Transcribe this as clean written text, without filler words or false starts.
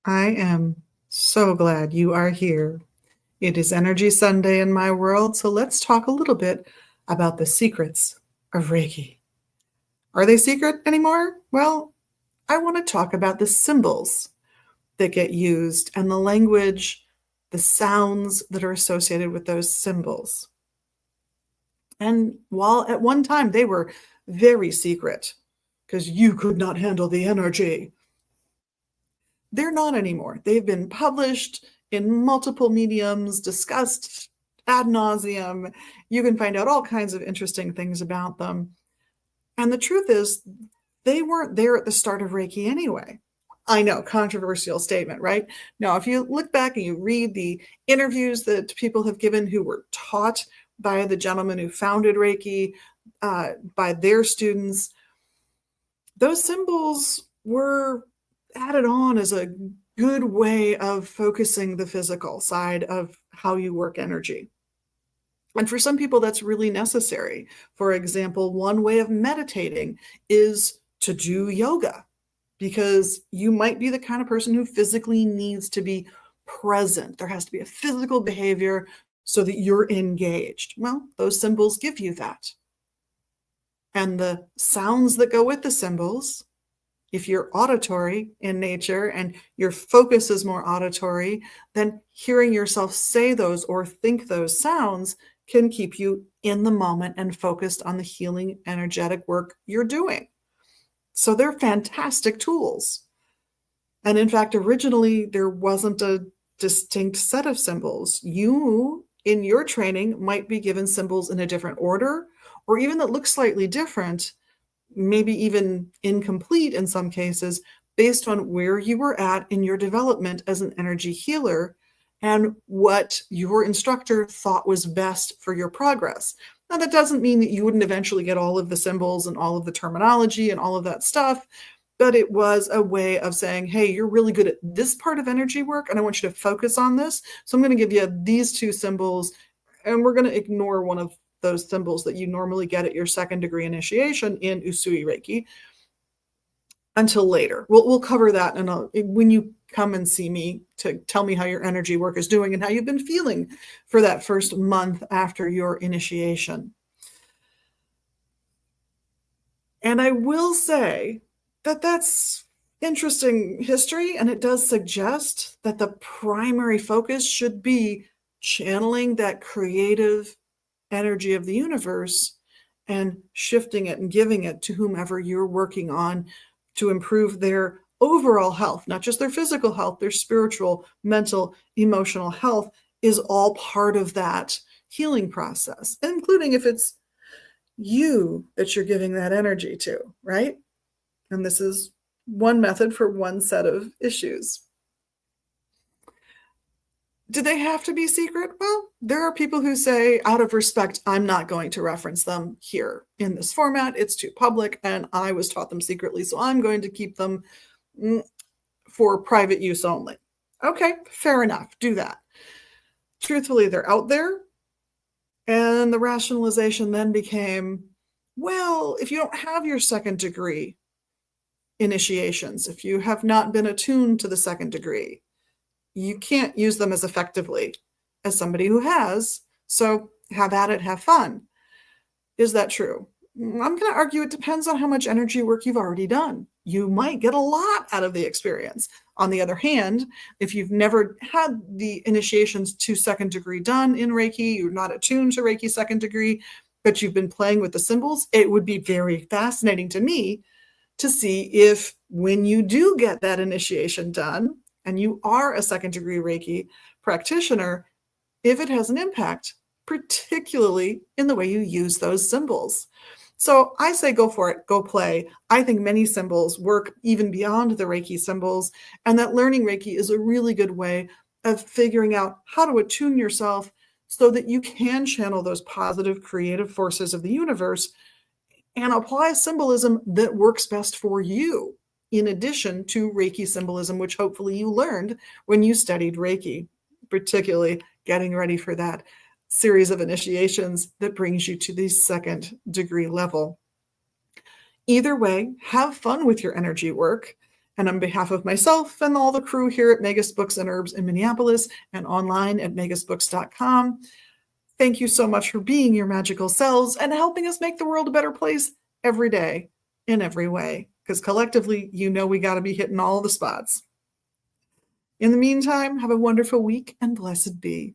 I am so glad you are here. It is Energy Sunday in my world, so let's talk a little bit about the secrets of Reiki. Are they secret anymore? Well, I want to talk about the symbols that get used and the language, the sounds that are associated with those symbols. And while at one time they were very secret, because you could not handle the energy, they're not anymore. They've been published in multiple mediums, discussed ad nauseum. You can find out all kinds of interesting things about them. And the truth is, they weren't there at the start of Reiki anyway. I know, controversial statement, right? Now, if you look back and you read the interviews that people have given who were taught by the gentleman who founded Reiki, by their students, those symbols were added on as a good way of focusing the physical side of how you work energy. And for some people, that's really necessary. For example, one way of meditating is to do yoga because you might be the kind of person who physically needs to be present. There has to be a physical behavior so that you're engaged. Well, those symbols give you that. And the sounds that go with the symbols, if you're auditory in nature and your focus is more auditory, then hearing yourself say those or think those sounds can keep you in the moment and focused on the healing energetic work you're doing. So they're fantastic tools. And in fact, originally there wasn't a distinct set of symbols. You, in your training, might be given symbols in a different order, or even that look slightly different, maybe even incomplete in some cases, based on where you were at in your development as an energy healer and what your instructor thought was best for your progress. Now, that doesn't mean that you wouldn't eventually get all of the symbols and all of the terminology and all of that stuff, but it was a way of saying, hey, you're really good at this part of energy work, and I want you to focus on this. So I'm going to give you these two symbols, and we're going to ignore one of those symbols that you normally get at your second degree initiation in Usui Reiki until later. We'll cover that when you come and see me to tell me how your energy work is doing and how you've been feeling for that first month after your initiation. And I will say that that's interesting history, and it does suggest that the primary focus should be channeling that creative energy of the universe and shifting it and giving it to whomever you're working on to improve their overall health, not just their physical health, their spiritual, mental, emotional health is all part of that healing process, including if it's you that you're giving that energy to, right? And this is one method for one set of issues. Do they have to be secret? Well, there are people who say, out of respect, I'm not going to reference them here in this format. It's too public, and I was taught them secretly, so I'm going to keep them for private use only. Okay, fair enough. Do that. Truthfully, they're out there. And the rationalization then became, well, if you don't have your second degree initiations, if you have not been attuned to the second degree, you can't use them as effectively as somebody who has. So have at it, have fun. Is that true? I'm going to argue it depends on how much energy work you've already done. You might get a lot out of the experience. On the other hand, if you've never had the initiations to second degree done in Reiki, you're not attuned to Reiki second degree, but you've been playing with the symbols, it would be very fascinating to me to see if when you do get that initiation done, and you are a second degree Reiki practitioner, if it has an impact, particularly in the way you use those symbols. So I say go for it, go play. I think many symbols work even beyond the Reiki symbols, and that learning Reiki is a really good way of figuring out how to attune yourself so that you can channel those positive creative forces of the universe and apply symbolism that works best for you, in addition to Reiki symbolism, which hopefully you learned when you studied Reiki, particularly getting ready for that series of initiations that brings you to the second degree level. Either way, have fun with your energy work. And on behalf of myself and all the crew here at Magus Books and Herbs in Minneapolis and online at magusbooks.com, thank you so much for being your magical selves and helping us make the world a better place every day in every way. Because collectively, we got to be hitting all the spots. In the meantime, have a wonderful week and blessed be.